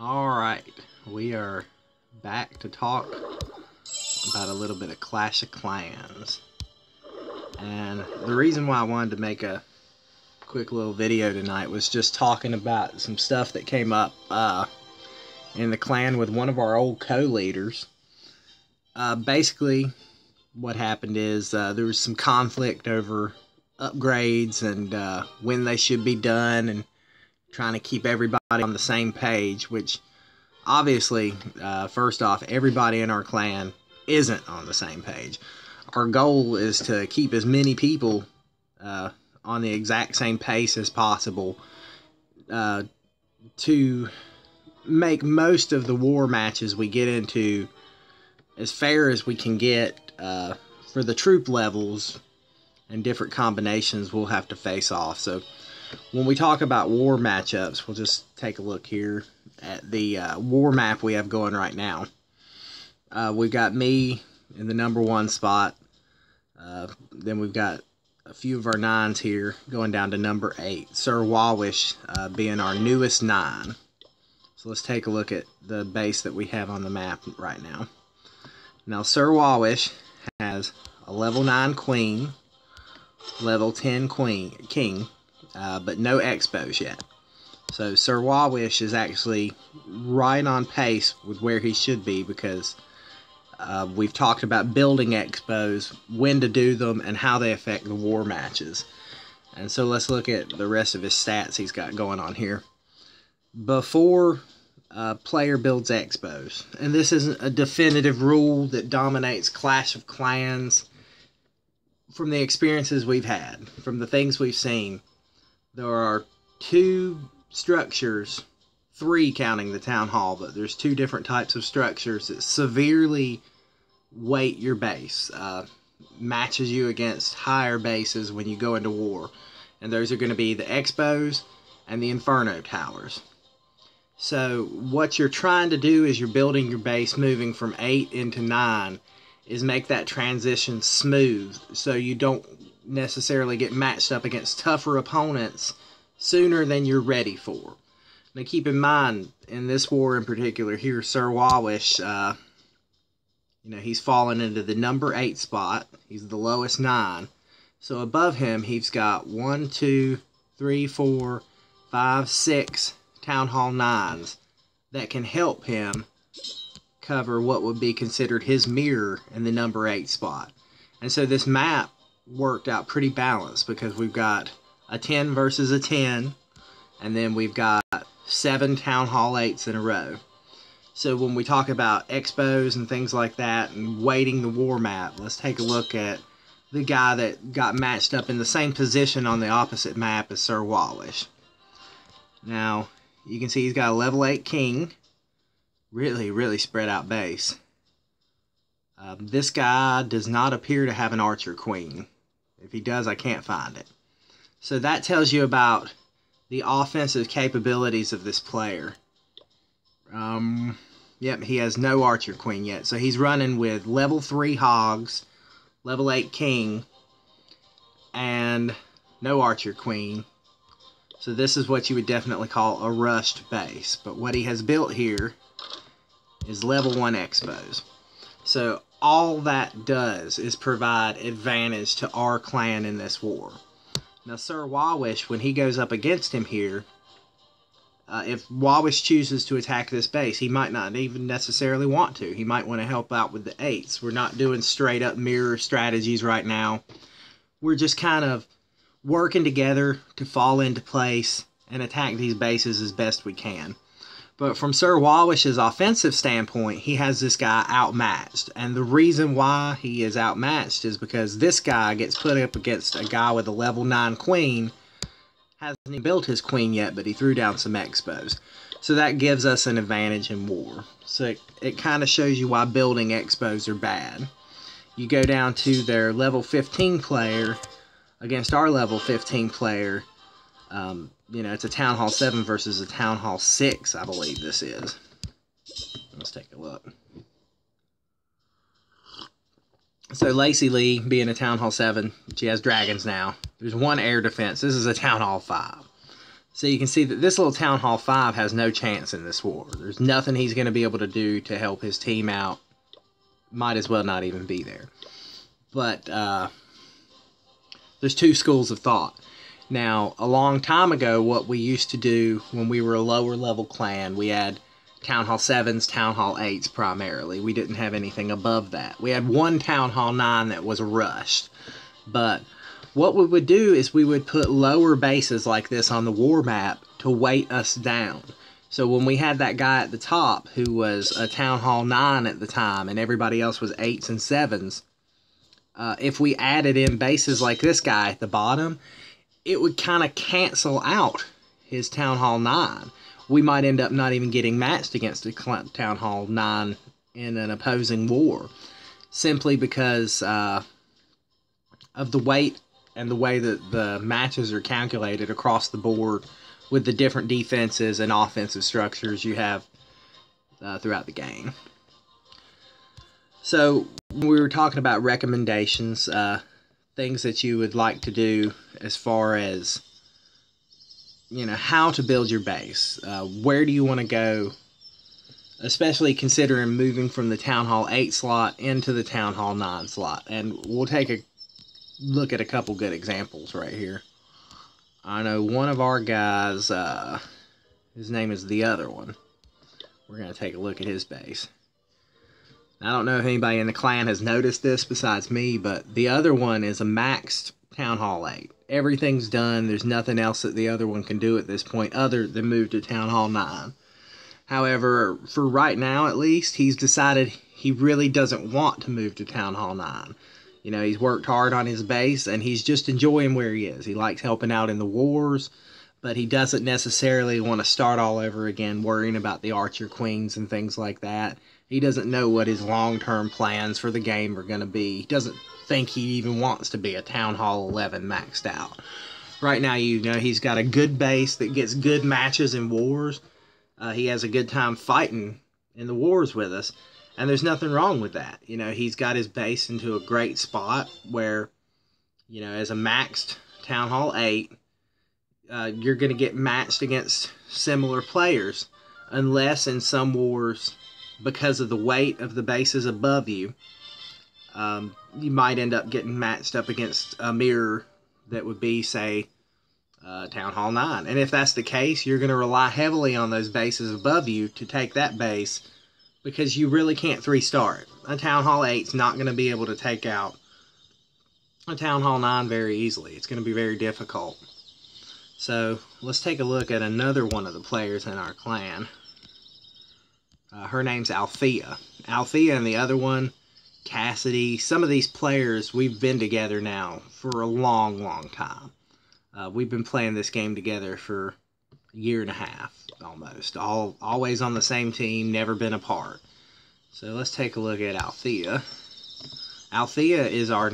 Alright, we are back to talk about a little bit of Clash of Clans. And the reason why I wanted to make a quick little video tonight was just talking about some stuff that came up in the clan with one of our old co-leaders. Basically, what happened is there was some conflict over upgrades and when they should be done, and trying to keep everybody on the same page, which obviously, first off, everybody in our clan isn't on the same page. Our goal is to keep as many people on the exact same pace as possible to make most of the war matches we get into as fair as we can get for the troop levels and different combinations we'll have to face off. So when we talk about war matchups, we'll just take a look here at the war map we have going right now. We've got me in the #1 spot. Then we've got a few of our 9s here going down to #8. Sir Wawish being our newest 9. So let's take a look at the base that we have on the map right now. Now Sir Wawish has a level 9 queen, level 10 king, but no expos yet. So Sir Wawish is actually right on pace with where he should be, because we've talked about building expos, when to do them, and how they affect the war matches. And so let's look at the rest of his stats he's got going on here. Before a player builds expos, and this isn't a definitive rule that dominates Clash of Clans, from the experiences we've had, from the things we've seen, there are 2 structures, 3 counting the town hall, but there's 2 different types of structures that severely weight your base, matches you against higher bases when you go into war. And those are going to be the expos and the inferno towers. So what you're trying to do as you're building your base, moving from 8 into 9, is make that transition smooth, so you don't necessarily get matched up against tougher opponents sooner than you're ready for. Now keep in mind, in this war in particular here, Sir Wawish, he's fallen into the #8 spot. He's the lowest 9. So above him, he's got 1, 2, 3, 4, 5, 6 Town Hall 9s that can help him cover what would be considered his mirror in the #8 spot. And so this map worked out pretty balanced, because we've got a 10 versus a 10, and then we've got 7 Town Hall 8s in a row. So when we talk about expos and things like that and weighting the war map, let's take a look at the guy that got matched up in the same position on the opposite map as Sir Wawish. Now you can see he's got a level 8 king, really spread out base. This guy does not appear to have an archer queen. If he does, I can't find it. So that tells you about the offensive capabilities of this player. Yep, he has no archer queen yet. So he's running with level 3 hogs, level 8 king, and no archer queen. So this is what you would definitely call a rushed base. But what he has built here is level 1 expos. So all that does is provide advantage to our clan in this war. Now Sir Wawish, when he goes up against him here, if Wawish chooses to attack this base, he might not even necessarily want to. He might want to help out with the 8s. We're not doing straight up mirror strategies right now. We're just kind of working together to fall into place and attack these bases as best we can. But from Sir Wawish's offensive standpoint, he has this guy outmatched. And the reason why he is outmatched is because this guy gets put up against a guy with a level 9 queen. Hasn't even built his queen yet, but he threw down some expos. So that gives us an advantage in war. So it kind of shows you why building expos are bad. You go down to their level 15 player against our level 15 player. It's a Town Hall 7 versus a Town Hall 6, I believe this is. Let's take a look. So Lacey Lee, being a Town Hall 7, she has dragons now. There's 1 air defense. This is a Town Hall 5. So you can see that this little Town Hall 5 has no chance in this war. There's nothing he's going to be able to do to help his team out. Might as well not even be there. But there's two schools of thought. Now, a long time ago, what we used to do when we were a lower level clan, we had Town Hall 7s, Town Hall 8s primarily. We didn't have anything above that. We had one Town Hall 9 that was rushed. But what we would do is we would put lower bases like this on the war map to weight us down. So when we had that guy at the top who was a Town Hall 9 at the time and everybody else was 8s and 7s, if we added in bases like this guy at the bottom, it would kind of cancel out his Town Hall 9. We might end up not even getting matched against a Town Hall 9 in an opposing war, simply because of the weight and the way that the matches are calculated across the board with the different defenses and offensive structures you have throughout the game. So we were talking about recommendations, things that you would like to do as far as, you know, how to build your base. Where do you want to go, especially considering moving from the Town Hall 8 slot into the Town Hall 9 slot. And we'll take a look at a couple good examples right here. I know one of our guys, his name is The Other One. We're going to take a look at his base. I don't know if anybody in the clan has noticed this besides me, but The Other One is a maxed Town Hall 8. Everything's done. There's nothing else that The Other One can do at this point other than move to Town Hall 9. However, for right now at least, he's decided he really doesn't want to move to Town Hall 9. You know, he's worked hard on his base, and he's just enjoying where he is. He likes helping out in the wars, but he doesn't necessarily want to start all over again worrying about the Archer Queens and things like that. He doesn't know what his long-term plans for the game are going to be. He doesn't think he even wants to be a Town Hall 11 maxed out. Right now, you know, he's got a good base that gets good matches in wars. He has a good time fighting in the wars with us, and there's nothing wrong with that. You know, he's got his base into a great spot where, you know, as a maxed Town Hall 8, you're going to get matched against similar players, unless in some wars, because of the weight of the bases above you, you might end up getting matched up against a mirror that would be, say, Town Hall 9. And if that's the case, you're going to rely heavily on those bases above you to take that base, because you really can't 3-star it. A Town Hall 8 is not going to be able to take out a Town Hall 9 very easily. It's going to be very difficult. So let's take a look at another one of the players in our clan. Her name's Althea. Althea and the other one, Cassidy. Some of these players, we've been together now for a long, long time. We've been playing this game together for a year and a half, almost. Always on the same team, never been apart. So let's take a look at Althea. Althea is our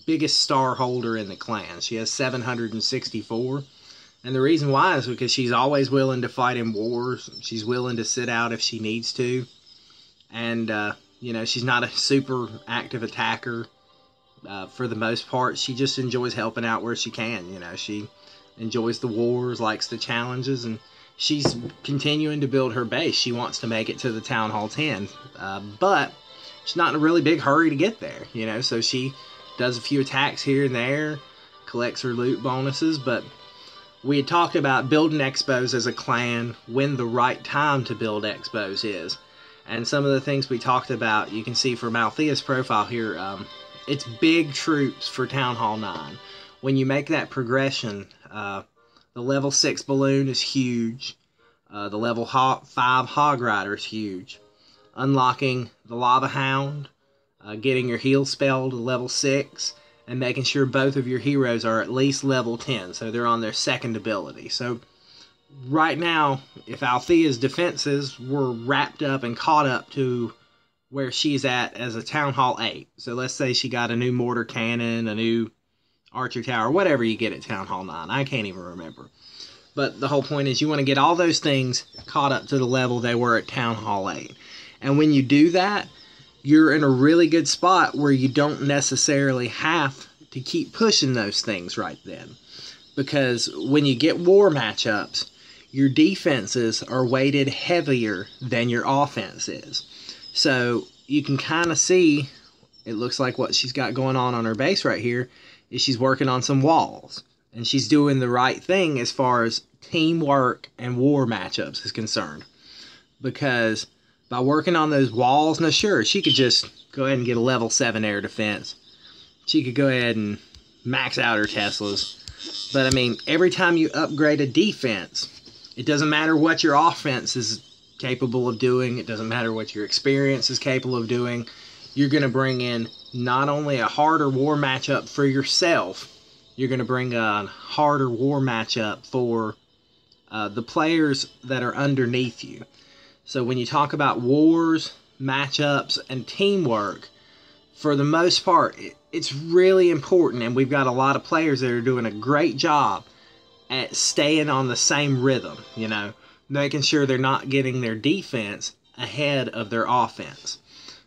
biggest star holder in the clan. She has 764. And the reason why is because she's always willing to fight in wars. She's willing to sit out if she needs to. And, you know, she's not a super active attacker for the most part. She just enjoys helping out where she can. You know, she enjoys the wars, likes the challenges, and she's continuing to build her base. She wants to make it to the Town Hall 10. But she's not in a really big hurry to get there, you know. So she does a few attacks here and there, collects her loot bonuses, but we had talked about building expos as a clan, when the right time to build expos is. And some of the things we talked about, you can see from Althea's profile here, it's big troops for Town Hall 9. When you make that progression, the level 6 balloon is huge. The level 5 hog rider is huge. Unlocking the lava hound, getting your heal spell to level 6, and making sure both of your heroes are at least level 10, so they're on their second ability. So right now, if Althea's defenses were wrapped up and caught up to where she's at as a Town Hall 8, so let's say she got a new mortar cannon, a new archer tower, whatever you get at Town Hall 9, I can't even remember. But the whole point is you want to get all those things caught up to the level they were at Town Hall 8. And when you do that, you're in a really good spot where you don't necessarily have to keep pushing those things right then. because when you get war matchups, your defenses are weighted heavier than your offense is. So you can kind of see, it looks like what she's got going on her base right here is she's working on some walls. And she's doing the right thing as far as teamwork and war matchups is concerned. Because by working on those walls, now sure, she could just go ahead and get a level 7 air defense. She could go ahead and max out her Teslas. But I mean, every time you upgrade a defense, it doesn't matter what your offense is capable of doing. It doesn't matter what your experience is capable of doing. You're going to bring in not only a harder war matchup for yourself, you're going to bring a harder war matchup for the players that are underneath you. So when you talk about wars, matchups, and teamwork, for the most part, it's really important. And we've got a lot of players that are doing a great job at staying on the same rhythm, you know, making sure they're not getting their defense ahead of their offense.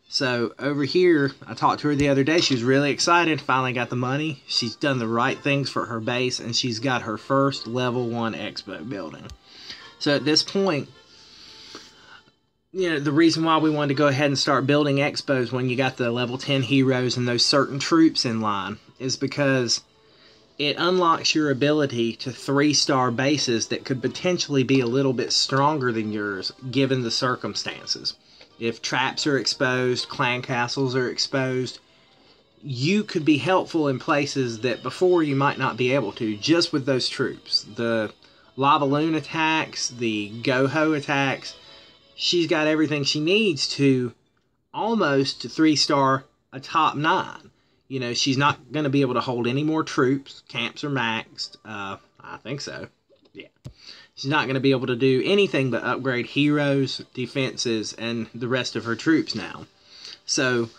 So over here, I talked to her the other day. She was really excited, finally got the money. She's done the right things for her base, and she's got her first level 1 expo building. So at this point, you know, the reason why we wanted to go ahead and start building expos when you got the level 10 heroes and those certain troops in line is because it unlocks your ability to 3-star bases that could potentially be a little bit stronger than yours given the circumstances. If traps are exposed, clan castles are exposed, you could be helpful in places that before you might not be able to, just with those troops. The Lava Loon attacks, the Goho attacks, she's got everything she needs to almost 3-star a top 9. You know, she's not going to be able to hold any more troops. Camps are maxed. I think so. Yeah. She's not going to be able to do anything but upgrade heroes, defenses, and the rest of her troops now. So,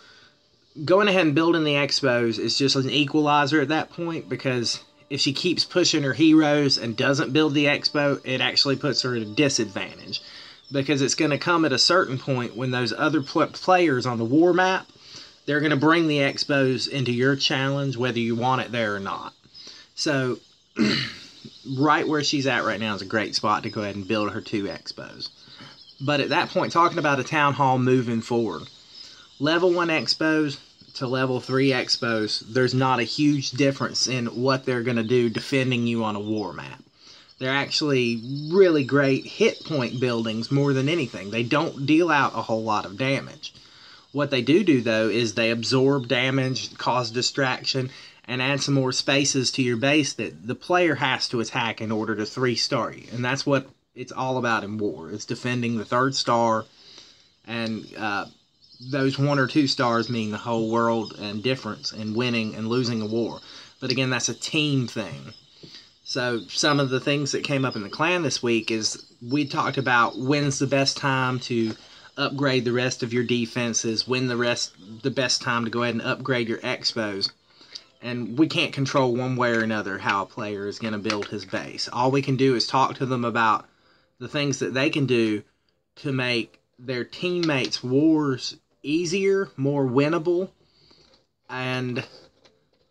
going ahead and building the expos is just an equalizer at that point, because if she keeps pushing her heroes and doesn't build the expo, it actually puts her at a disadvantage. Because it's going to come at a certain point when those other players on the war map, they're going to bring the expos into your challenge, whether you want it there or not. So, right where she's at right now is a great spot to go ahead and build her 2 expos. But at that point, talking about a town hall moving forward, level 1 expos to level 3 expos, there's not a huge difference in what they're going to do defending you on a war map. They're actually really great hit point buildings more than anything. They don't deal out a whole lot of damage. What they do, though, is they absorb damage, cause distraction, and add some more spaces to your base that the player has to attack in order to 3-star you. And that's what it's all about in war. It's defending the 3rd star, and those 1 or 2 stars mean the whole world and difference in winning and losing a war. But again, that's a team thing. So some of the things that came up in the clan this week is we talked about when's the best time to upgrade the rest of your defenses, when the best time to go ahead and upgrade your expos. And we can't control one way or another how a player is going to build his base. All we can do is talk to them about the things that they can do to make their teammates' wars easier, more winnable, and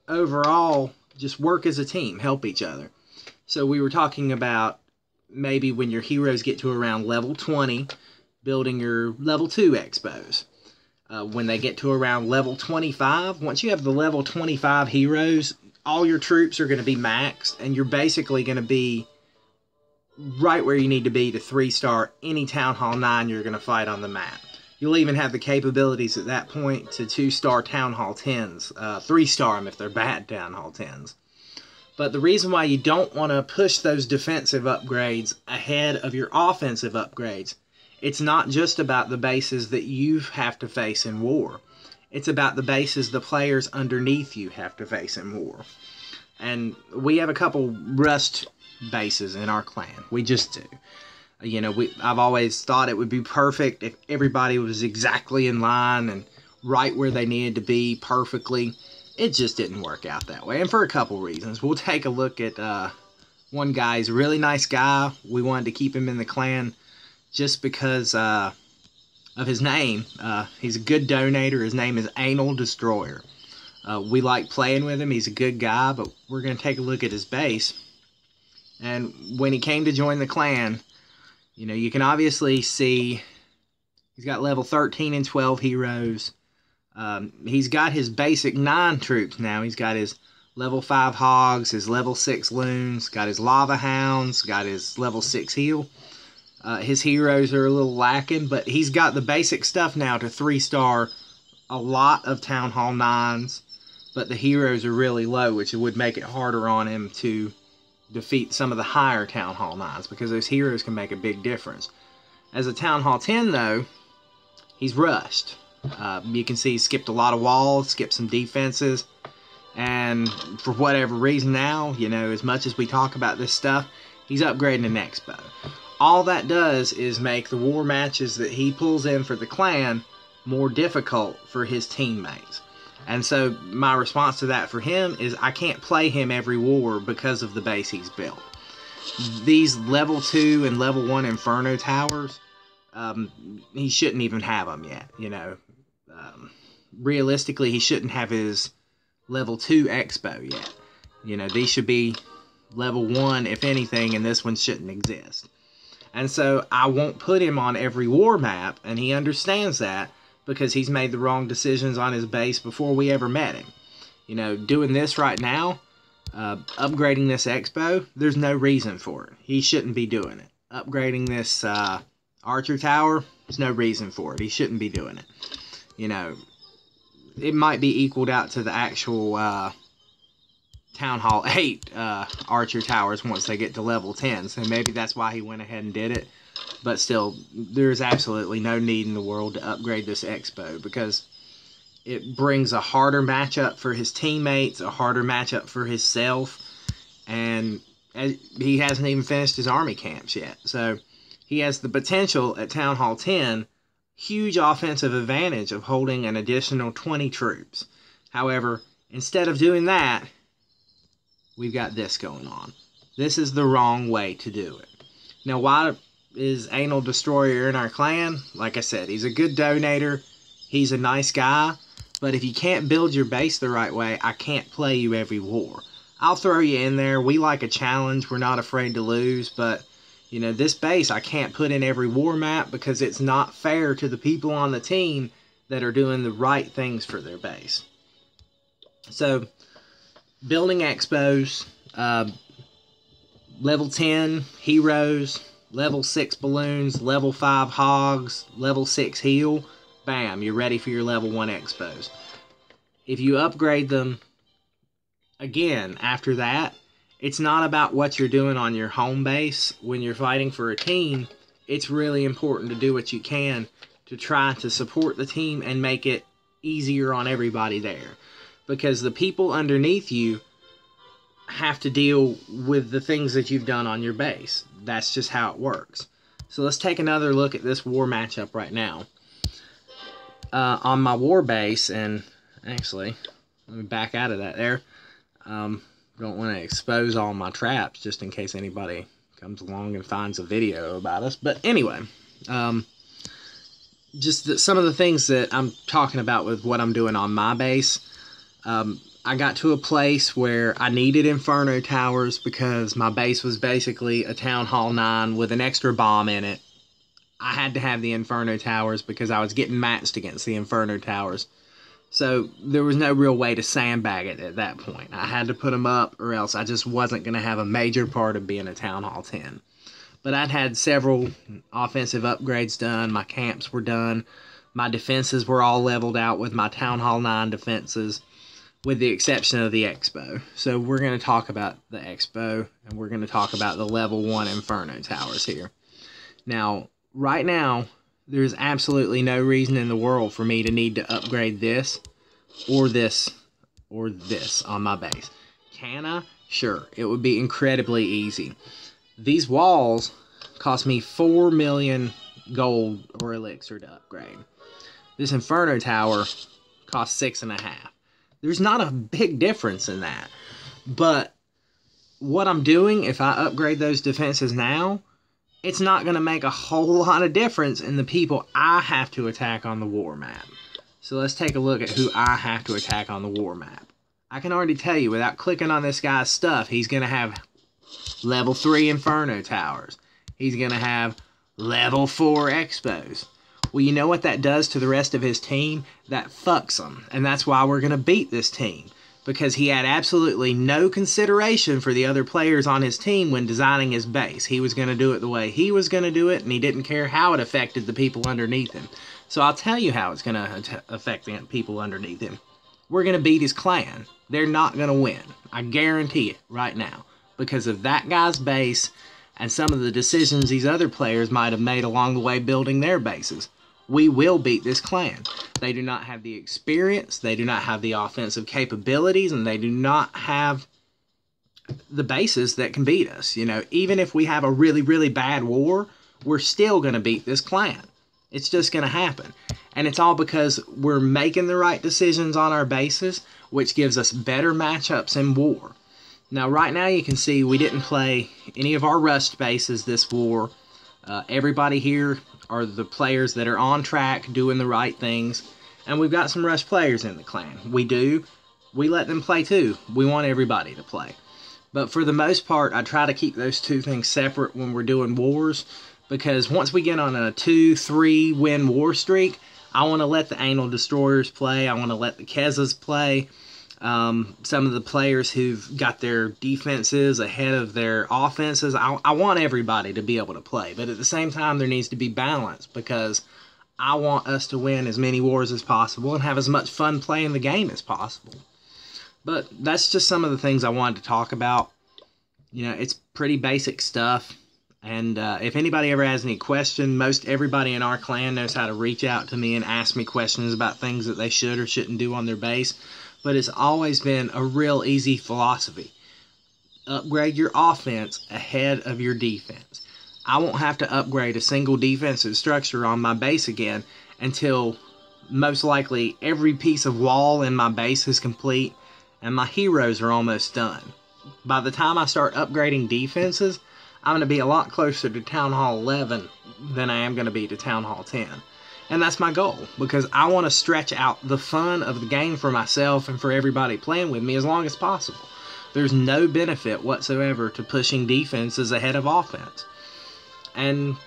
overall just work as a team, help each other. So we were talking about maybe when your heroes get to around level 20, building your level 2 expos. When they get to around level 25, once you have the level 25 heroes, all your troops are going to be maxed, and you're basically going to be right where you need to be to 3-star any Town Hall 9 you're going to fight on the map. You'll even have the capabilities at that point to 2-star Town Hall 10s, 3-star them if they're bad Town Hall 10s. But the reason why you don't want to push those defensive upgrades ahead of your offensive upgrades, it's not just about the bases that you have to face in war. It's about the bases the players underneath you have to face in war. And we have a couple rust bases in our clan. We just do. You know, I've always thought it would be perfect if everybody was exactly in line and right where they needed to be perfectly. It just didn't work out that way, and for a couple reasons. We'll take a look at one guy. He's a really nice guy. We wanted to keep him in the clan just because of his name. He's a good donator. His name is Anal Destroyer. We like playing with him. He's a good guy, but we're going to take a look at his base. And when he came to join the clan, you know, you can obviously see he's got level 13 and 12 heroes. He's got his basic 9 troops now. He's got his level 5 hogs, his level 6 loons, got his lava hounds, got his level 6 heal. His heroes are a little lacking, but he's got the basic stuff now to 3-star a lot of Town Hall 9s, but the heroes are really low, which would make it harder on him to defeat some of the higher Town Hall 9s, because those heroes can make a big difference. As a Town Hall 10, though, he's rushed. You can see he skipped a lot of walls, skipped some defenses, and for whatever reason now, you know, as much as we talk about this stuff, he's upgrading an Expo. All that does is make the war matches that he pulls in for the clan more difficult for his teammates. And so my response to that for him is I can't play him every war because of the base he's built. These level 2 and level 1 Inferno towers, he shouldn't even have them yet, you know. Realistically, he shouldn't have his level 2 Expo yet. You know, these should be level 1 if anything, and this one shouldn't exist. And so I won't put him on every war map, and he understands that because he's made the wrong decisions on his base before we ever met him. You know, doing this right now, upgrading this Expo, there's no reason for it. He shouldn't be doing it. Upgrading this Archer Tower, there's no reason for it. He shouldn't be doing it. You know, it might be equaled out to the actual Town Hall 8 Archer Towers once they get to level 10. So maybe that's why he went ahead and did it. But still, there's absolutely no need in the world to upgrade this Expo, because it brings a harder matchup for his teammates, a harder matchup for himself, and he hasn't even finished his army camps yet. So he has the potential at Town Hall 10, huge offensive advantage of holding an additional 20 troops. However, instead of doing that, we've got this going on. This is the wrong way to do it. Now, why is Anal Destroyer in our clan? Like I said, he's a good donator. He's a nice guy. But if you can't build your base the right way, I can't play you every war. I'll throw you in there. We like a challenge. We're not afraid to lose. But, you know, this base I can't put in every war map because it's not fair to the people on the team that are doing the right things for their base. So, building expos, level 10 heroes, level 6 balloons, level 5 hogs, level 6 heal, bam, you're ready for your level 1 expos. If you upgrade them, again, after that, it's not about what you're doing on your home base. When you're fighting for a team, it's really important to do what you can to try to support the team and make it easier on everybody there. Because the people underneath you have to deal with the things that you've done on your base. That's just how it works. So let's take another look at this war matchup right now. On my war base, and actually, let me back out of that there. Don't want to expose all my traps just in case anybody comes along and finds a video about us. But anyway, just some of the things that I'm talking about with what I'm doing on my base. I got to a place where I needed Inferno Towers because my base was basically a Town Hall 9 with an extra bomb in it. I had to have the Inferno Towers because I was getting matched against the Inferno Towers. So there was no real way to sandbag it at that point. I had to put them up or else I just wasn't going to have a major part of being a Town Hall 10. But I'd had several offensive upgrades done. My camps were done. My defenses were all leveled out with my Town Hall 9 defenses, with the exception of the Expo. So we're going to talk about the Expo, and we're going to talk about the level 1 Inferno Towers here. Now, right now, there's absolutely no reason in the world for me to need to upgrade this or this or this on my base. Can I? Sure. It would be incredibly easy. These walls cost me 4 million gold or elixir to upgrade. This Inferno Tower costs 6.5. There's not a big difference in that. But what I'm doing, if I upgrade those defenses now, it's not going to make a whole lot of difference in the people I have to attack on the war map. So let's take a look at who I have to attack on the war map. I can already tell you, without clicking on this guy's stuff, he's going to have level 3 Inferno Towers. He's going to have level 4 Expos. Well, you know what that does to the rest of his team? That fucks them. And that's why we're going to beat this team. Because he had absolutely no consideration for the other players on his team when designing his base. He was going to do it the way he was going to do it, and he didn't care how it affected the people underneath him. So I'll tell you how it's going to affect the people underneath him. We're going to beat his clan. They're not going to win. I guarantee it right now. Because of that guy's base and some of the decisions these other players might have made along the way building their bases. We will beat this clan. They do not have the experience, they do not have the offensive capabilities, and they do not have the bases that can beat us. You know, even if we have a really, really bad war, we're still going to beat this clan. It's just going to happen. And it's all because we're making the right decisions on our bases, which gives us better matchups in war. Now, right now you can see we didn't play any of our rust bases this war. Everybody here are the players that are on track, doing the right things. And we've got some rush players in the clan. We let them play too. We want everybody to play. But for the most part, I try to keep those two things separate when we're doing wars. Because once we get on a 2-3 win war streak, I want to let the Anal Destroyers play. I want to let the Kezas play. Some of the players who've got their defenses ahead of their offenses. I want everybody to be able to play. But at the same time, there needs to be balance. Because I want us to win as many wars as possible and have as much fun playing the game as possible. But that's just some of the things I wanted to talk about. You know, it's pretty basic stuff. And if anybody ever has any question, most everybody in our clan knows how to reach out to me and ask me questions about things that they should or shouldn't do on their base. But it's always been a real easy philosophy. Upgrade your offense ahead of your defense. I won't have to upgrade a single defensive structure on my base again until most likely every piece of wall in my base is complete and my heroes are almost done. By the time I start upgrading defenses, I'm going to be a lot closer to Town Hall 11 than I am going to be to Town Hall 10. And that's my goal, because I want to stretch out the fun of the game for myself and for everybody playing with me as long as possible. There's no benefit whatsoever to pushing defenses ahead of offense. And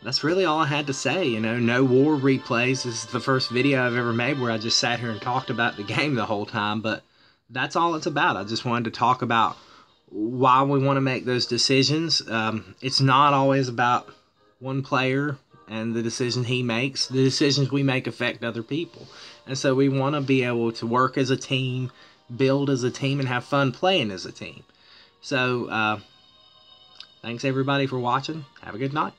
that's really all I had to say. You know, no war replays. This is the first video I've ever made where I just sat here and talked about the game the whole time. But that's all it's about. I just wanted to talk about why we want to make those decisions. It's not always about one player and the decision he makes. The decisions we make affect other people. And so we want to be able to work as a team, build as a team, and have fun playing as a team. So, thanks everybody for watching. Have a good night.